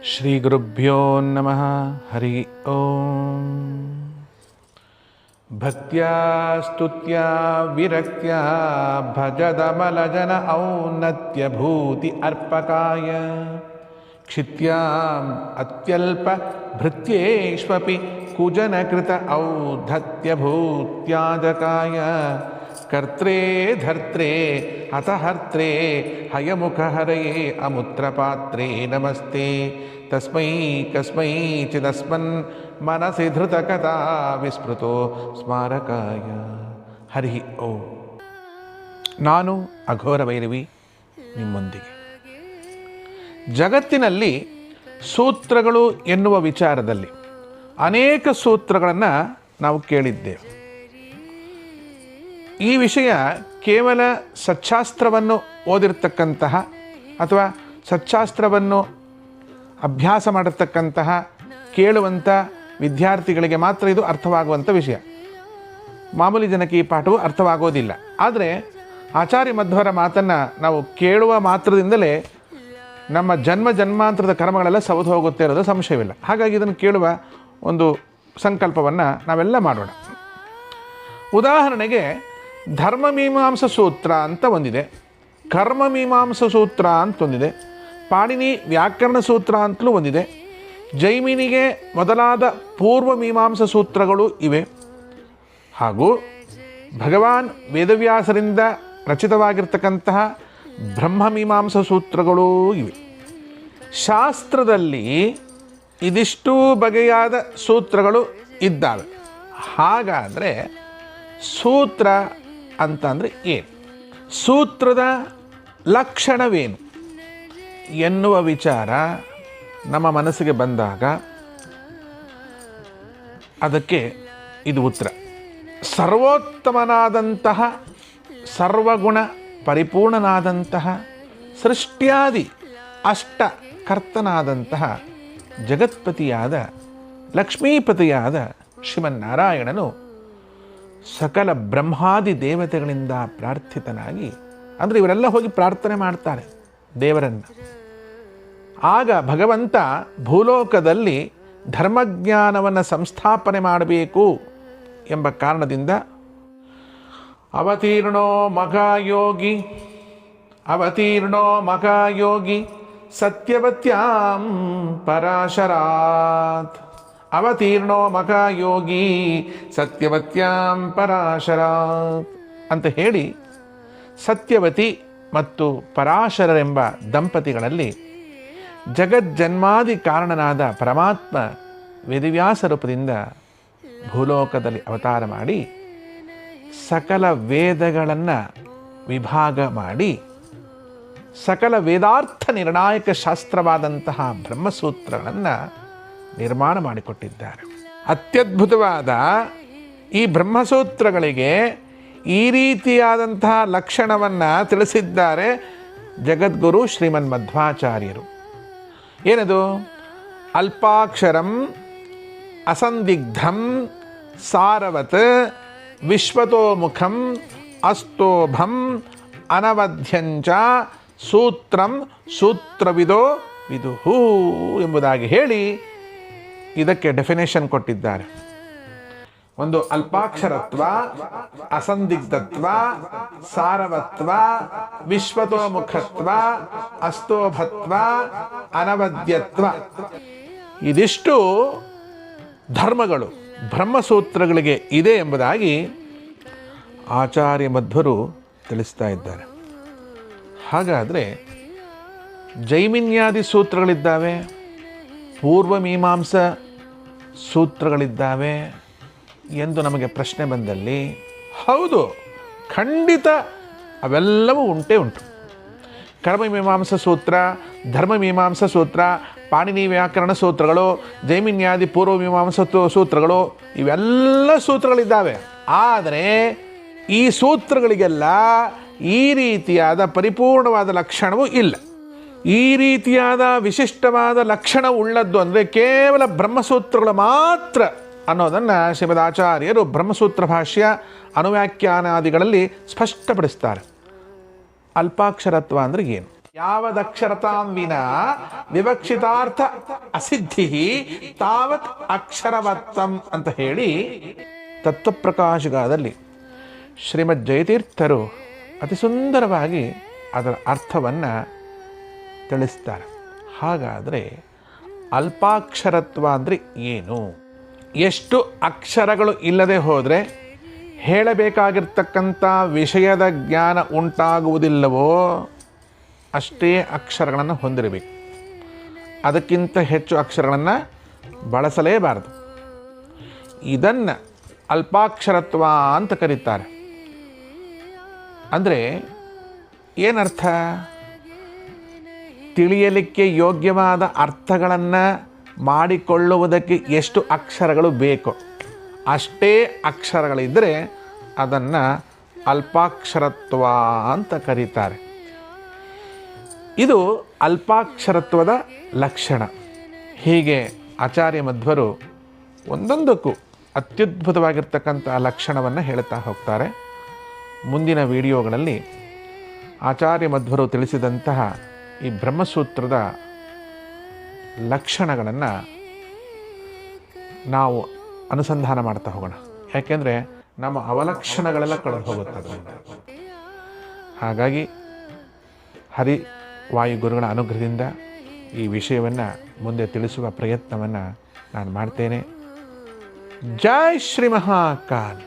ಶ್ರೀಗುರುಭ್ಯೋ ನಮಃ. ಹರಿ ಓಂ. ಭಕ್ತ್ಯಾ ಸ್ತುತ್ಯಾ ವಿರಕ್ತ್ಯಾ ಭಜದಮಲಜನ ಔನ್ನತ್ಯಭೂತಿ ಅರ್ಪಕಾಯ ಕ್ಷಿತ್ಯಾಂ ಅತ್ಯಲ್ಪ ಭೃತ್ಯೇಷ್ವಪಿ ಕುಜನಕೃತ ಔದ್ಧತ್ಯಭೂತ್ಯಾಜಕಾಯ ಕರ್ತ್ರೇ ಧರ್ತ್ರೇ ಹತಹರ್ತ್ರೇ ಹಯಮುಖಹರಯೇ ಅಮುತ್ರಪಾತ್ರೇ ನಮಸ್ತೆ ತಸ್ಮೈ ಕಸ್ಮೈಚಿದಸ್ಮನ್ ಮನಸಿ ಧೃತಕಥಾ ವಿಸ್ಮೃತೋ ಸ್ಮಾರಕಾಯ. ಹರಿ ಓಂ. ನಾನು ಅಘೋರ ಭೈರವಿ ನಿಮ್ಮೊಂದಿಗೆ. ಜಗತ್ತಿನಲ್ಲಿ ಸೂತ್ರಗಳು ಎನ್ನುವ ವಿಚಾರದಲ್ಲಿ ಅನೇಕ ಸೂತ್ರಗಳನ್ನು ನಾವು ಕೇಳಿದ್ದೇವೆ. ಈ ವಿಷಯ ಕೇವಲ ಸಚ್ಚಾಸ್ತ್ರವನ್ನು ಓದಿರ್ತಕ್ಕಂತಹ ಅಥವಾ ಸಚ್ಚಾಸ್ತ್ರವನ್ನು ಅಭ್ಯಾಸ ಮಾಡಿರ್ತಕ್ಕಂತಹ ಕೇಳುವಂಥ ವಿದ್ಯಾರ್ಥಿಗಳಿಗೆ ಮಾತ್ರ ಇದು ಅರ್ಥವಾಗುವಂಥ ವಿಷಯ. ಮಾಮೂಲಿ ಜನಕ್ಕೆ ಈ ಪಾಠವು ಅರ್ಥವಾಗೋದಿಲ್ಲ. ಆದರೆ ಆಚಾರ್ಯ ಮಧ್ವರ ಮಾತನ್ನು ನಾವು ಕೇಳುವ ಮಾತ್ರದಿಂದಲೇ ನಮ್ಮ ಜನ್ಮಾಂತರದ ಕರ್ಮಗಳೆಲ್ಲ ಸವದು ಹೋಗುತ್ತೆ ಇರೋದು ಸಂಶಯವಿಲ್ಲ. ಹಾಗಾಗಿ ಇದನ್ನು ಕೇಳುವ ಒಂದು ಸಂಕಲ್ಪವನ್ನು ನಾವೆಲ್ಲ ಮಾಡೋಣ. ಉದಾಹರಣೆಗೆ ಧರ್ಮಮೀಮಾಂಸ ಸೂತ್ರ ಅಂತ ಒಂದಿದೆ, ಕರ್ಮಮೀಮಾಂಸ ಸೂತ್ರ ಅಂತ ಒಂದಿದೆ, ಪಾಣಿನಿ ವ್ಯಾಕರಣ ಸೂತ್ರ ಅಂತಲೂ ಒಂದಿದೆ, ಜೈಮಿನಿಗೆ ಮೊದಲಾದ ಪೂರ್ವ ಮೀಮಾಂಸ ಸೂತ್ರಗಳು ಇವೆ. ಹಾಗೂ ಭಗವಾನ್ ವೇದವ್ಯಾಸರಿಂದ ರಚಿತವಾಗಿರ್ತಕ್ಕಂತಹ ಬ್ರಹ್ಮಮೀಮಾಂಸ ಸೂತ್ರಗಳೂ ಇವೆ. ಶಾಸ್ತ್ರದಲ್ಲಿ ಇದಿಷ್ಟು ಬಗೆಯಾದ ಸೂತ್ರಗಳು ಇದ್ದಾವೆ. ಹಾಗಾದರೆ ಸೂತ್ರ ಅಂತಂದರೆ ಏನು, ಸೂತ್ರದ ಲಕ್ಷಣವೇನು ಎನ್ನುವ ವಿಚಾರ ನಮ್ಮ ಮನಸ್ಸಿಗೆ ಬಂದಾಗ ಅದಕ್ಕೆ ಇದು ಉತ್ತರ. ಸರ್ವೋತ್ತಮನಾದಂತಹ ಸರ್ವಗುಣ ಪರಿಪೂರ್ಣನಾದಂತಹ ಸೃಷ್ಟ್ಯಾದಿ ಅಷ್ಟ ಕರ್ತನಾದಂತಹ ಜಗತ್ಪತಿಯಾದ ಲಕ್ಷ್ಮೀಪತಿಯಾದ ಶ್ರೀಮನ್ನಾರಾಯಣನು ಸಕಲ ಬ್ರಹ್ಮಾದಿ ದೇವತೆಗಳಿಂದ ಪ್ರಾರ್ಥಿತನಾಗಿ, ಅಂದರೆ ಇವರೆಲ್ಲ ಹೋಗಿ ಪ್ರಾರ್ಥನೆ ಮಾಡ್ತಾರೆ ದೇವರನ್ನು. ಆಗ ಭಗವಂತ ಭೂಲೋಕದಲ್ಲಿ ಧರ್ಮಜ್ಞಾನವನ್ನು ಸಂಸ್ಥಾಪನೆ ಮಾಡಬೇಕು ಎಂಬ ಕಾರಣದಿಂದ ಅವತೀರ್ಣೋ ಮಖಾಯೋಗಿ ಸತ್ಯವತ್ಯಾಂ ಪರಾಶರಾತ್. ಅವತೀರ್ಣೋ ಮಖಾಯೋಗಿ ಸತ್ಯವತ್ಯಾಂ ಪರಾಶರಾತ್ ಅಂತ ಹೇಳಿ ಸತ್ಯವತಿ ಮತ್ತು ಪರಾಶರರೆಂಬ ದಂಪತಿಗಳಲ್ಲಿ ಜಗಜ್ಜನ್ಮಾದಿ ಕಾರಣನಾದ ಪರಮಾತ್ಮ ವೇದವ್ಯಾಸ ರೂಪದಿಂದ ಭೂಲೋಕದಲ್ಲಿ ಅವತಾರ ಮಾಡಿ ಸಕಲ ವೇದಗಳನ್ನು ವಿಭಾಗ ಮಾಡಿ ಸಕಲ ವೇದಾರ್ಥ ನಿರ್ಣಾಯಕ ಶಾಸ್ತ್ರವಾದಂತಹ ಬ್ರಹ್ಮಸೂತ್ರಗಳನ್ನು ನಿರ್ಮಾಣ ಮಾಡಿಕೊಟ್ಟಿದ್ದಾರೆ. ಅತ್ಯದ್ಭುತವಾದ ಈ ಬ್ರಹ್ಮಸೂತ್ರಗಳಿಗೆ ಈ ರೀತಿಯಾದಂತಹ ಲಕ್ಷಣವನ್ನು ತಿಳಿಸಿದ್ದಾರೆ ಜಗದ್ಗುರು ಶ್ರೀಮನ್ ಮಧ್ವಾಚಾರ್ಯರು. ಏನದು? ಅಲ್ಪಾಕ್ಷರಂ ಅಸಂದಿಗ್ಧಂ ಸಾರವತ್ ವಿಶ್ವತೋಮುಖಂ ಅಸ್ತೋಭಂ ಅನವಧ್ಯಂಚ ಸೂತ್ರಂ ಸೂತ್ರವಿದೋ ವಿದುಹು ಎಂಬುದಾಗಿ ಹೇಳಿ ಇದಕ್ಕೆ ಡೆಫಿನೇಷನ್ ಕೊಟ್ಟಿದ್ದಾರೆ. ಒಂದು ಅಲ್ಪಾಕ್ಷರತ್ವ, ಅಸಂದಿಗ್ಧತ್ವ, ಸಾರವತ್ವ, ವಿಶ್ವತೋಮುಖತ್ವ, ಅಸ್ತೋಭತ್ವ, ಅನವದ್ಯತ್ವ, ಇದಿಷ್ಟು ಧರ್ಮಗಳು ಬ್ರಹ್ಮಸೂತ್ರಗಳಿಗೆ ಇದೆ ಎಂಬುದಾಗಿ ಆಚಾರ್ಯ ಮಧ್ವರು ತಿಳಿಸ್ತಾ ಇದ್ದಾರೆ. ಹಾಗಾದರೆ ಜೈಮಿನ್ಯಾದಿ ಸೂತ್ರಗಳಿದ್ದಾವೆ, ಪೂರ್ವಮೀಮಾಂಸ ಸೂತ್ರಗಳಿದ್ದಾವೆ ಎಂದು ನಮಗೆ ಪ್ರಶ್ನೆ ಬಂದಲ್ಲಿ ಹೌದು, ಖಂಡಿತ ಅವೆಲ್ಲವೂ ಉಂಟೇ ಉಂಟು. ಕರ್ಮಮೀಮಾಂಸ ಸೂತ್ರ, ಧರ್ಮಮೀಮಾಂಸ ಸೂತ್ರ, ಪಾಣಿನಿ ವ್ಯಾಕರಣ ಸೂತ್ರಗಳು, ಜೈಮಿನ್ಯಾದಿ ಪೂರ್ವಮೀಮಾಂಸ ಸೂತ್ರಗಳು, ಇವೆಲ್ಲ ಸೂತ್ರಗಳಿದ್ದಾವೆ. ಆದರೆ ಈ ಸೂತ್ರಗಳಿಗೆಲ್ಲ ಈ ರೀತಿಯಾದ ಪರಿಪೂರ್ಣವಾದ ಲಕ್ಷಣವೂ ಇಲ್ಲ. ಈ ರೀತಿಯಾದ ವಿಶಿಷ್ಟವಾದ ಲಕ್ಷಣ ಉಳ್ಳದ್ದು ಅಂದರೆ ಕೇವಲ ಬ್ರಹ್ಮಸೂತ್ರಗಳು ಮಾತ್ರ ಅನ್ನೋದನ್ನು ಶ್ರೀಮದಾಚಾರ್ಯರು ಬ್ರಹ್ಮಸೂತ್ರ ಭಾಷ್ಯ ಅನುವ್ಯಾಖ್ಯಾನಾದಿಗಳಲ್ಲಿ ಸ್ಪಷ್ಟಪಡಿಸ್ತಾರೆ. ಅಲ್ಪಾಕ್ಷರತ್ವ ಅಂದರೆ ಏನು? ಯಾವದಕ್ಷರತಾಂ ವಿನಾ ವಿವಕ್ಷಿತಾರ್ಥ ಅಸಿದ್ಧಿ ತಾವತ್ ಅಕ್ಷರವತ್ತಂ ಅಂತ ಹೇಳಿ ತತ್ವಪ್ರಕಾಶಕದಲ್ಲಿ ಶ್ರೀಮದ್ ಜಯತೀರ್ಥರು ಅತಿ ಸುಂದರವಾಗಿ ಅದರ ಅರ್ಥವನ್ನು ತಿಳಿಸ್ತಾರೆ. ಹಾಗಾದರೆ ಅಲ್ಪಾಕ್ಷರತ್ವ ಅಂದರೆ ಏನು? ಎಷ್ಟು ಅಕ್ಷರಗಳು ಇಲ್ಲದೆ ಹೋದರೆ ಹೇಳಬೇಕಾಗಿರ್ತಕ್ಕಂಥ ವಿಷಯದ ಜ್ಞಾನ ಉಂಟಾಗುವುದಿಲ್ಲವೋ ಅಷ್ಟೇ ಅಕ್ಷರಗಳನ್ನು ಹೊಂದಿರಬೇಕು. ಅದಕ್ಕಿಂತ ಹೆಚ್ಚು ಅಕ್ಷರಗಳನ್ನು ಬಳಸಲೇಬಾರದು. ಇದನ್ನು ಅಲ್ಪಾಕ್ಷರತ್ವ ಅಂತ ಕರೀತಾರೆ. ಅಂದರೆ ಏನರ್ಥ? ತಿಳಿಯಲಿಕ್ಕೆ ಯೋಗ್ಯವಾದ ಅರ್ಥಗಳನ್ನು ಮಾಡಿಕೊಳ್ಳುವುದಕ್ಕೆ ಎಷ್ಟು ಅಕ್ಷರಗಳು ಬೇಕೋ ಅಷ್ಟೇ ಅಕ್ಷರಗಳಿದ್ದರೆ ಅದನ್ನು ಅಲ್ಪಾಕ್ಷರತ್ವ ಅಂತ ಕರೀತಾರೆ. ಇದು ಅಲ್ಪಾಕ್ಷರತ್ವದ ಲಕ್ಷಣ. ಹೀಗೆ ಆಚಾರ್ಯ ಮಧ್ವರು ಒಂದೊಂದಕ್ಕೂ ಅತ್ಯದ್ಭುತವಾಗಿರ್ತಕ್ಕಂಥ ಲಕ್ಷಣವನ್ನು ಹೇಳ್ತಾ ಹೋಗ್ತಾರೆ. ಮುಂದಿನ ವಿಡಿಯೋಗಳಲ್ಲಿ ಆಚಾರ್ಯ ಮಧ್ವರು ತಿಳಿಸಿದಂತಹ ಈ ಬ್ರಹ್ಮಸೂತ್ರದ ಲಕ್ಷಣಗಳನ್ನು ನಾವು ಅನುಸಂಧಾನ ಮಾಡ್ತಾ ಹೋಗೋಣ. ಯಾಕೆಂದರೆ ನಮ್ಮ ಅವಲಕ್ಷಣಗಳೆಲ್ಲ ಕಳೆದು ಹೋಗುತ್ತೆ ಅದರಿಂದ. ಹಾಗಾಗಿ ವಾಯುಗುರುಗಳ ಅನುಗ್ರಹದಿಂದ ಈ ವಿಷಯವನ್ನು ಮುಂದೆ ತಿಳಿಸುವ ಪ್ರಯತ್ನವನ್ನು ನಾನು ಮಾಡ್ತೇನೆ. ಜೈ ಶ್ರೀ ಮಹಾಕಾಲ್.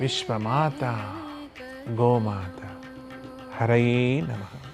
ವಿಶ್ವಮಾತಾ ಗೋಮಾತಾ. ಹರಯೇ ನಮಃ.